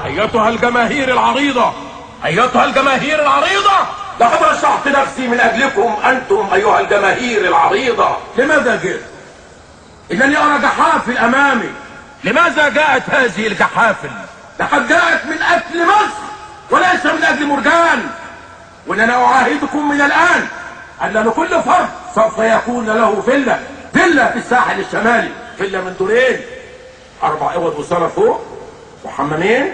أيتها الجماهير العريضة، أيتها الجماهير العريضة، لقد رشحت نفسي من أجلكم أنتم أيها الجماهير العريضة. لماذا جئت؟ إنني أرى جحافل أمامي. لماذا جاءت هذه الجحافل؟ لقد جاءت من أجل مصر وليس من أجل مرجان. وإننا أعاهدكم من الآن أن لكل فرد سوف يكون له فيلا في الساحل الشمالي، فيلا من دورين، 4 أوض وصالة فوق وحمامين،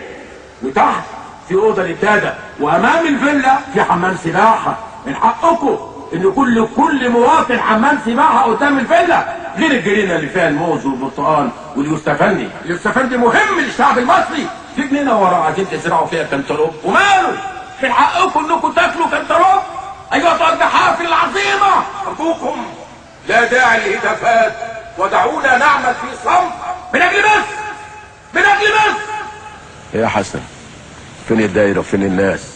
وتحت في أوضة للدادة، وأمام الفيلا في حمام سباحة. من حقكم إن كل مواطن حمام سباحة قدام الفيلا، غير الجنينة اللي فيها الموز والبرتقال واليوستفندي. اليوستفندي مهم للشعب المصري. في جنينة ورا عايزين تزرعوا فيها كنتالوب، وماله؟ من حقكم إنكم تاكلوا كنتالوب أيها الجحافل العظيمة. أرجوكم لا داعي للهتافات، ودعونا نعمل في صمت من أجل مصر، من أجل مصر. يا حسن، فين الدايره وفين الناس؟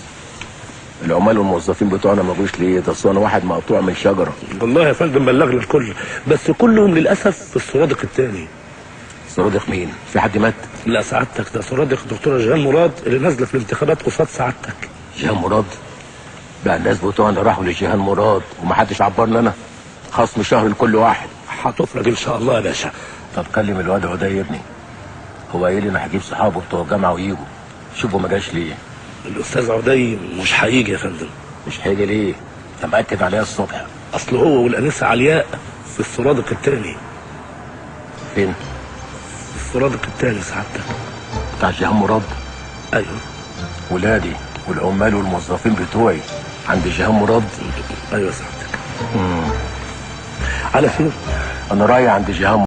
العمال والموظفين بتوعنا ما جوش ليه؟ ده انا واحد مقطوع من شجره. والله يا فندم بلغنا الكل، بس كلهم للاسف في السرادق الثاني. سرادق مين؟ في حد مات؟ لا سعادتك، ده سرادق الدكتوره جيهان مراد اللي نازله في الانتخابات قصاد سعادتك. جيهان مراد؟ بقى الناس بتوعنا راحوا لجيهان مراد ومحدش عبرنا انا؟ خصم شهر لكل واحد. هتفرج ان شاء الله يا باشا. طب كلم الواد عدي يا ابني، هو قايل لي انا هجيب صحابه بتوع الجامعه ويجوا. شوفوا ما جاش ليه؟ الاستاذ عدي مش هيجي يا فندم. مش هيجي ليه؟ انت مأكد عليها الصبح. اصل هو والانسه علياء في السرادق الثاني. فين؟ في السرادق الثاني سعادتك. بتاع جيهان مراد؟ ايوه. ولادي والعمال والموظفين بتوعي عند جيهان مراد؟ ايوه سعادتك. على فين؟ انا رايح عند جيهان